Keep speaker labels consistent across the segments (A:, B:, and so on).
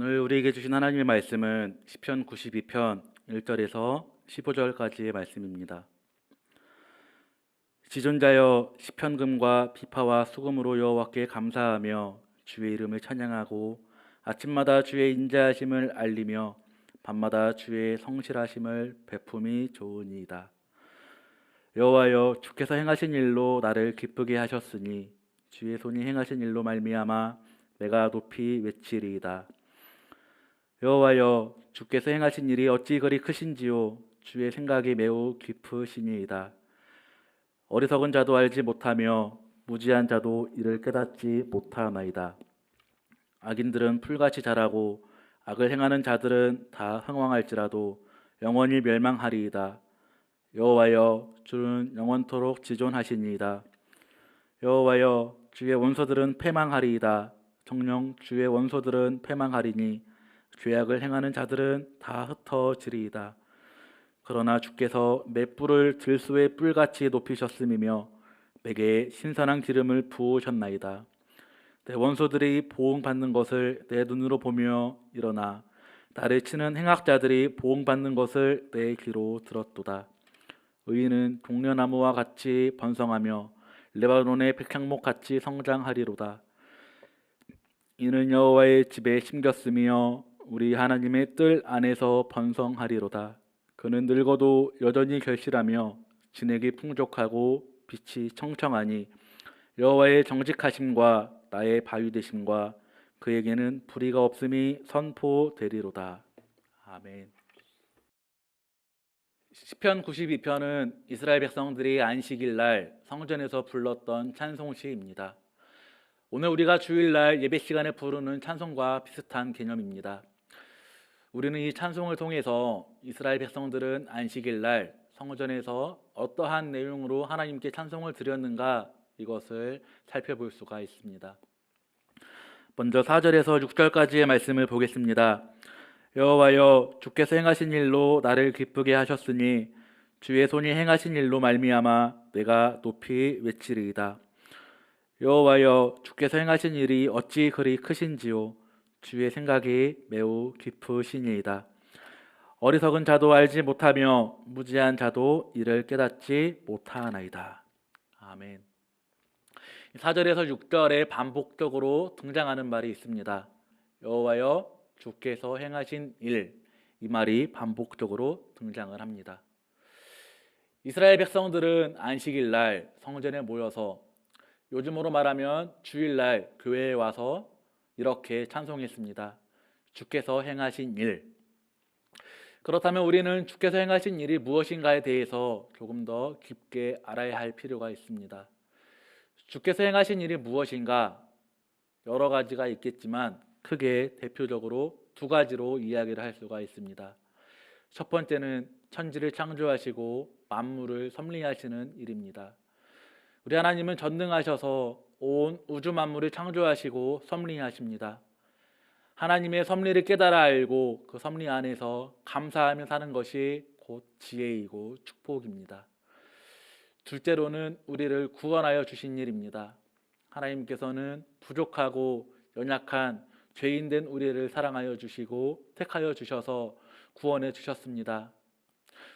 A: 오늘 우리에게 주신 하나님의 말씀은 시편 92편 1절에서 15절까지의 말씀입니다. 지존자여 시편금과 비파와 수금으로 여호와께 감사하며 주의 이름을 찬양하고 아침마다 주의 인자하심을 알리며 밤마다 주의 성실하심을 베품이 좋으니이다. 여호와여 주께서 행하신 일로 나를 기쁘게 하셨으니 주의 손이 행하신 일로 말미암아 내가 높이 외치리이다. 여호와여 주께서 행하신 일이 어찌 그리 크신지요. 주의 생각이 매우 깊으시니이다. 어리석은 자도 알지 못하며 무지한 자도 이를 깨닫지 못하나이다. 악인들은 풀같이 자라고 악을 행하는 자들은 다 흥왕할지라도 영원히 멸망하리이다. 여호와여 주는 영원토록 지존하시니이다. 여호와여 주의 원소들은 패망하리이다. 정녕 주의 원소들은 패망하리니 죄악을 행하는 자들은 다 흩어지리이다. 그러나 주께서 맷불을 들소의 뿔같이 높이셨음이며 내게 신선한 기름을 부으셨나이다. 내 원소들이 보응받는 것을 내 눈으로 보며 일어나 나를 치는 행악자들이 보응받는 것을 내 귀로 들었도다. 의인은 동려나무와 같이 번성하며 레바논의 백향목 같이 성장하리로다. 이는 여호와의 집에 심겼으며 우리 하나님의 뜰 안에서 번성하리로다. 그는 늙어도 여전히 결실하며 진액이 풍족하고 빛이 청청하니 여호와의 정직하심과 나의 바위 되심과 그에게는 불의가 없음이 선포되리로다. 아멘. 시편 92편은 이스라엘 백성들이 안식일 날 성전에서 불렀던 찬송시입니다. 오늘 우리가 주일날 예배 시간에 부르는 찬송과 비슷한 개념입니다. 우리는 이 찬송을 통해서 이스라엘 백성들은 안식일날 성전에서 어떠한 내용으로 하나님께 찬송을 드렸는가 이것을 살펴볼 수가 있습니다. 먼저 4절에서 6절까지의 말씀을 보겠습니다. 여호와여 주께서 행하신 일로 나를 기쁘게 하셨으니 주의 손이 행하신 일로 말미암아 내가 높이 외치리이다. 여호와여 주께서 행하신 일이 어찌 그리 크신지요. 주의 생각이 매우 깊으시니이다. 어리석은 자도 알지 못하며 무지한 자도 이를 깨닫지 못하나이다. 아멘. 4절에서 6절에 반복적으로 등장하는 말이 있습니다. 여호와여 주께서 행하신 일, 이 말이 반복적으로 등장을 합니다. 이스라엘 백성들은 안식일 날 성전에 모여서 요즘으로 말하면 주일날 교회에 와서 이렇게 찬송했습니다. 주께서 행하신 일. 그렇다면 우리는 주께서 행하신 일이 무엇인가에 대해서 조금 더 깊게 알아야 할 필요가 있습니다. 주께서 행하신 일이 무엇인가? 여러 가지가 있겠지만 크게 대표적으로 두 가지로 이야기를 할 수가 있습니다. 첫 번째는 천지를 창조하시고 만물을 섭리하시는 일입니다. 우리 하나님은 전능하셔서 온 우주 만물을 창조하시고 섭리하십니다. 하나님의 섭리를 깨달아 알고 그 섭리 안에서 감사하며 사는 것이 곧 지혜이고 축복입니다. 둘째로는 우리를 구원하여 주신 일입니다. 하나님께서는 부족하고 연약한 죄인된 우리를 사랑하여 주시고 택하여 주셔서 구원해 주셨습니다.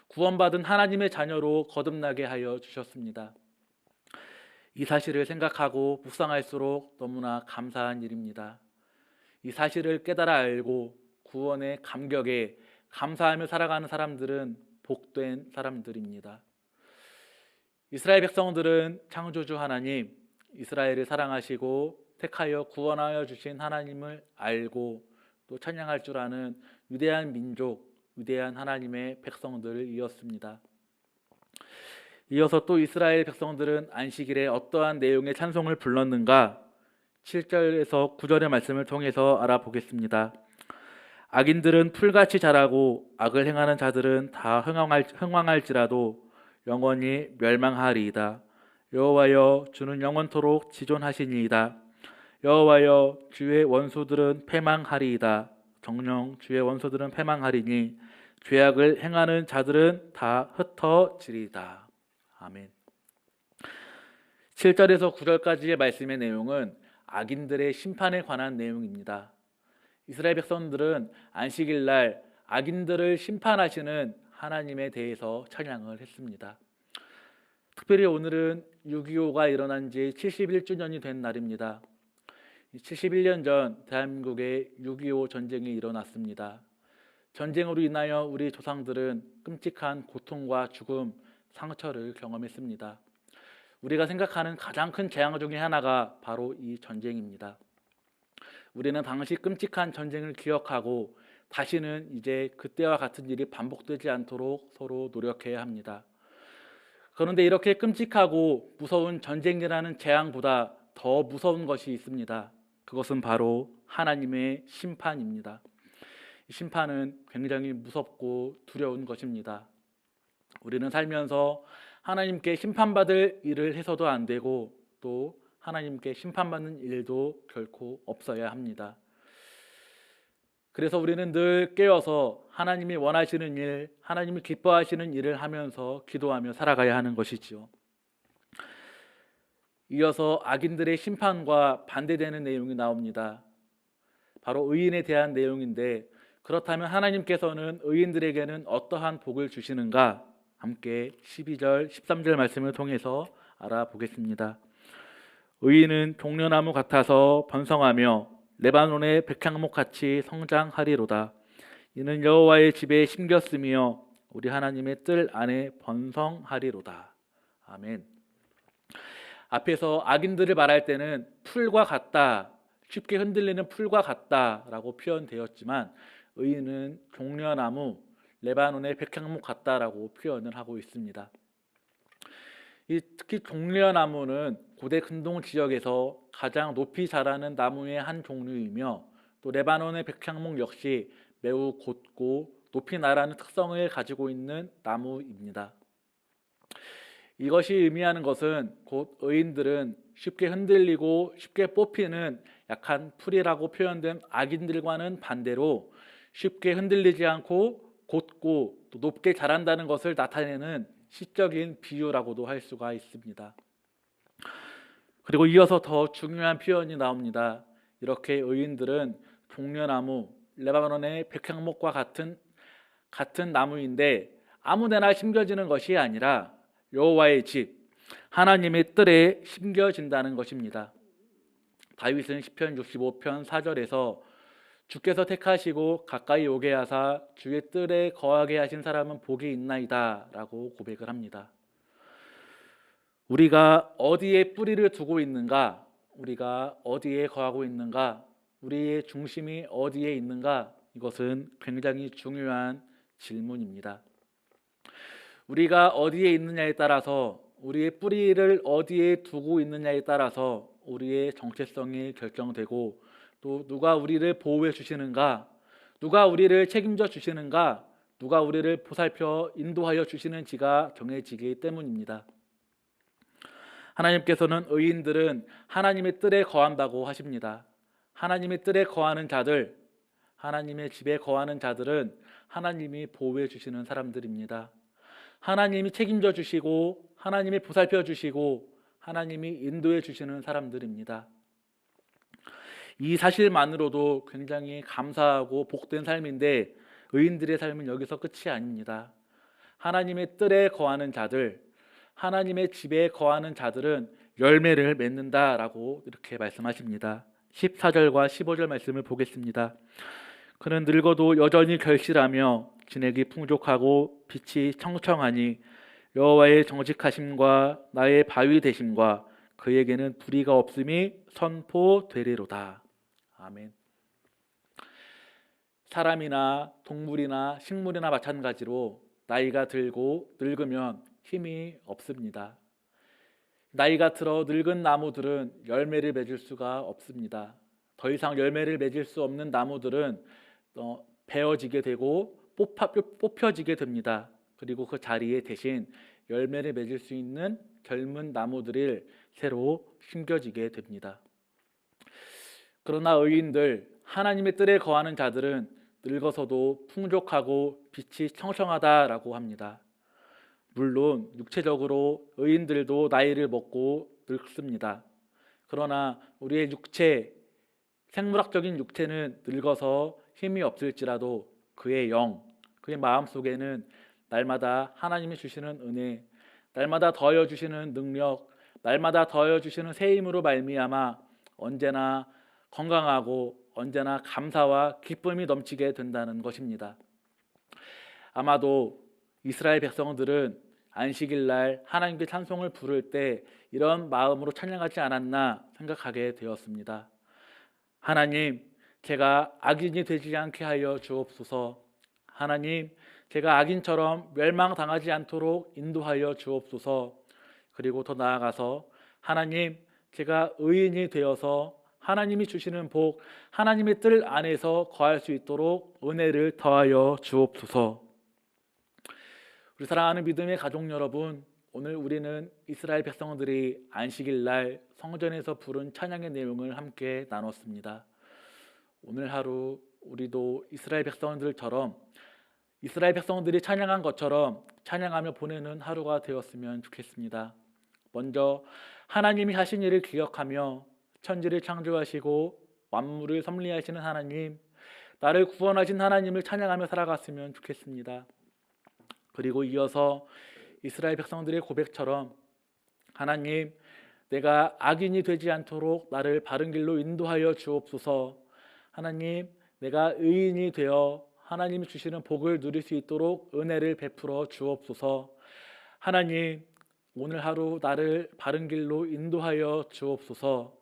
A: 구원받은 하나님의 자녀로 거듭나게 하여 주셨습니다. 이 사실을 생각하고 묵상할수록 너무나 감사한 일입니다. 이 사실을 깨달아 알고 구원의 감격에 감사하며 살아가는 사람들은 복된 사람들입니다. 이스라엘 백성들은 창조주 하나님, 이스라엘을 사랑하시고 택하여 구원하여 주신 하나님을 알고 또 찬양할 줄 아는 위대한 민족, 위대한 하나님의 백성들이었습니다. 이어서 또 이스라엘 백성들은 안식일에 어떠한 내용의 찬송을 불렀는가? 7절에서 9절의 말씀을 통해서 알아보겠습니다. 악인들은 풀같이 자라고 악을 행하는 자들은 다 흥왕할지라도 영원히 멸망하리이다. 여호와여 주는 영원토록 지존하시니이다. 여호와여 주의 원수들은 패망하리이다. 정녕 주의 원수들은 패망하리니 죄악을 행하는 자들은 다 흩어지리이다. 아멘. 7절에서 9절까지의 말씀의 내용은 악인들의 심판에 관한 내용입니다. 이스라엘 백성들은 안식일 날 악인들을 심판하시는 하나님에 대해서 찬양을 했습니다. 특별히 오늘은 6.25가 일어난 지 71주년이 된 날입니다. 71년 전 대한민국에 6.25 전쟁이 일어났습니다. 전쟁으로 인하여 우리 조상들은 끔찍한 고통과 죽음, 상처를 경험했습니다. 우리가 생각하는 가장 큰 재앙 중에 하나가 바로 이 전쟁입니다. 우리는 당시 끔찍한 전쟁을 기억하고 다시는 이제 그때와 같은 일이 반복되지 않도록 서로 노력해야 합니다. 그런데 이렇게 끔찍하고 무서운 전쟁이라는 재앙보다 더 무서운 것이 있습니다. 그것은 바로 하나님의 심판입니다. 이 심판은 굉장히 무섭고 두려운 것입니다. 우리는 살면서 하나님께 심판받을 일을 해서도 안 되고 또 하나님께 심판받는 일도 결코 없어야 합니다. 그래서 우리는 늘 깨어서 하나님이 원하시는 일, 하나님이 기뻐하시는 일을 하면서 기도하며 살아가야 하는 것이지요. 이어서 악인들의 심판과 반대되는 내용이 나옵니다. 바로 의인에 대한 내용인데, 그렇다면 하나님께서는 의인들에게는 어떠한 복을 주시는가? 함께 12절, 13절 말씀을 통해서 알아보겠습니다. 의인은 종려나무 같아서 번성하며 레바논의 백향목같이 성장하리로다. 이는 여호와의 집에 심겼으며 우리 하나님의 뜰 안에 번성하리로다. 아멘. 앞에서 악인들을 말할 때는 풀과 같다, 쉽게 흔들리는 풀과 같다라고 표현되었지만 의인은 종려나무, 레바논의 백향목 같다라고 표현을 하고 있습니다. 특히 종려나무는 고대 근동 지역에서 가장 높이 자라는 나무의 한 종류이며 또 레바논의 백향목 역시 매우 곧고 높이 나라는 특성을 가지고 있는 나무입니다. 이것이 의미하는 것은 곧 의인들은 쉽게 흔들리고 쉽게 뽑히는 약한 풀이라고 표현된 악인들과는 반대로 쉽게 흔들리지 않고 곧고 또 높게 자란다는 것을 나타내는 시적인 비유라고도 할 수가 있습니다. 그리고 이어서 더 중요한 표현이 나옵니다. 이렇게 의인들은 종려나무, 레바논의 백향목과 같은 나무인데 아무데나 심겨지는 것이 아니라 여호와의 집, 하나님의 뜰에 심겨진다는 것입니다. 다윗은 시편 65편 4절에서 주께서 택하시고 가까이 오게 하사 주의 뜰에 거하게 하신 사람은 복이 있나이다 라고 고백을 합니다. 우리가 어디에 뿌리를 두고 있는가, 우리가 어디에 거하고 있는가, 우리의 중심이 어디에 있는가, 이것은 굉장히 중요한 질문입니다. 우리가 어디에 있느냐에 따라서, 우리의 뿌리를 어디에 두고 있느냐에 따라서 우리의 정체성이 결정되고 또 누가 우리를 보호해 주시는가, 누가 우리를 책임져 주시는가, 누가 우리를 보살펴 인도하여 주시는지가 정해지기 때문입니다. 하나님께서는 의인들은 하나님의 뜰에 거한다고 하십니다. 하나님의 뜰에 거하는 자들, 하나님의 집에 거하는 자들은 하나님이 보호해 주시는 사람들입니다. 하나님이 책임져 주시고 하나님이 보살펴 주시고 하나님이 인도해 주시는 사람들입니다. 이 사실만으로도 굉장히 감사하고 복된 삶인데 의인들의 삶은 여기서 끝이 아닙니다. 하나님의 뜰에 거하는 자들, 하나님의 집에 거하는 자들은 열매를 맺는다라고 이렇게 말씀하십니다. 14절과 15절 말씀을 보겠습니다. 그는 늙어도 여전히 결실하며 진액이 풍족하고 빛이 청청하니 여호와의 정직하심과 나의 바위 되심과 그에게는 불의가 없음이 선포되리로다. 아멘. 사람이나 동물이나 식물이나 마찬가지로 나이가 들고 늙으면 힘이 없습니다. 나이가 들어 늙은 나무들은 열매를 맺을 수가 없습니다. 더 이상 열매를 맺을 수 없는 나무들은 베어지게 되고 뽑혀지게 됩니다. 그리고 그 자리에 대신 열매를 맺을 수 있는 젊은 나무들이 새로 심겨지게 됩니다. 그러나 의인들, 하나님의 뜰에 거하는 자들은 늙어서도 풍족하고 빛이 청청하다라고 합니다. 물론 육체적으로 의인들도 나이를 먹고 늙습니다. 그러나 우리의 육체, 생물학적인 육체는 늙어서 힘이 없을지라도 그의 영, 그의 마음 속에는 날마다 하나님이 주시는 은혜, 날마다 더하여 주시는 능력, 날마다 더하여 주시는 새 힘으로 말미암아 언제나 건강하고 언제나 감사와 기쁨이 넘치게 된다는 것입니다. 아마도 이스라엘 백성들은 안식일 날 하나님께 찬송을 부를 때 이런 마음으로 찬양하지 않았나 생각하게 되었습니다. 하나님, 제가 악인이 되지 않게 하여 주옵소서. 하나님, 제가 악인처럼 멸망당하지 않도록 인도하여 주옵소서. 그리고 더 나아가서 하나님, 제가 의인이 되어서 하나님이 주시는 복, 하나님의 뜰 안에서 거할 수 있도록 은혜를 더하여 주옵소서. 우리 사랑하는 믿음의 가족 여러분, 오늘 우리는 이스라엘 백성들이 안식일 날 성전에서 부른 찬양의 내용을 함께 나눴습니다. 오늘 하루 우리도 이스라엘 백성들이 찬양한 것처럼 찬양하며 보내는 하루가 되었으면 좋겠습니다. 먼저 하나님이 하신 일을 기억하며 천지를 창조하시고 만물을 섭리하시는 하나님, 나를 구원하신 하나님을 찬양하며 살아갔으면 좋겠습니다. 그리고 이어서 이스라엘 백성들의 고백처럼 하나님, 내가 악인이 되지 않도록 나를 바른 길로 인도하여 주옵소서. 하나님, 내가 의인이 되어 하나님이 주시는 복을 누릴 수 있도록 은혜를 베풀어 주옵소서. 하나님, 오늘 하루 나를 바른 길로 인도하여 주옵소서.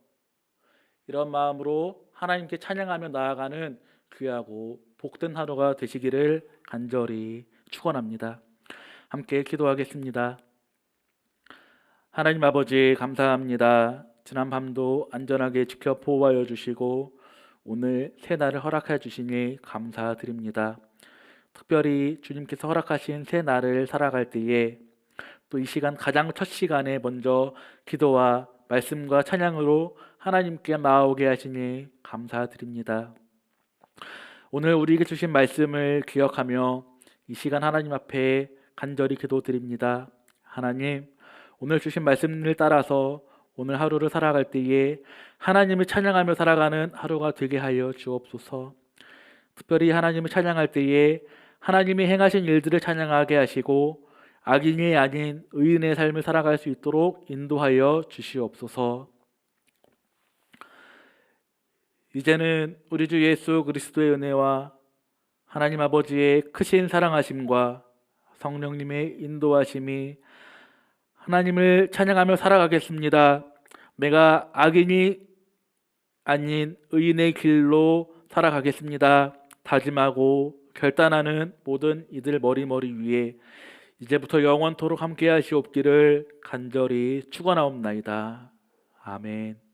A: 이런 마음으로 하나님께 찬양하며 나아가는 귀하고 복된 하루가 되시기를 간절히 축원합니다. 함께 기도하겠습니다. 하나님 아버지, 감사합니다. 지난 밤도 안전하게 지켜 보호하여 주시고 오늘 새 날을 허락해 주시니 감사드립니다. 특별히 주님께서 허락하신 새 날을 살아갈 때에 또 이 시간 가장 첫 시간에 먼저 기도와 말씀과 찬양으로 하나님께 나아오게 하시니 감사드립니다. 오늘 우리에게 주신 말씀을 기억하며 이 시간 하나님 앞에 간절히 기도드립니다. 하나님, 오늘 주신 말씀을 따라서 오늘 하루를 살아갈 때에 하나님을 찬양하며 살아가는 하루가 되게 하여 주옵소서. 특별히 하나님을 찬양할 때에 하나님이 행하신 일들을 찬양하게 하시고 악인이 아닌 의인의 삶을 살아갈 수 있도록 인도하여 주시옵소서. 이제는 우리 주 예수 그리스도의 은혜와 하나님 아버지의 크신 사랑하심과 성령님의 인도하심이 하나님을 찬양하며 살아가겠습니다. 내가 악인이 아닌 의인의 길로 살아가겠습니다. 다짐하고 결단하는 모든 이들 머리 위에 이제부터 영원토록 함께 하시옵기를 간절히 축원하옵나이다. 아멘.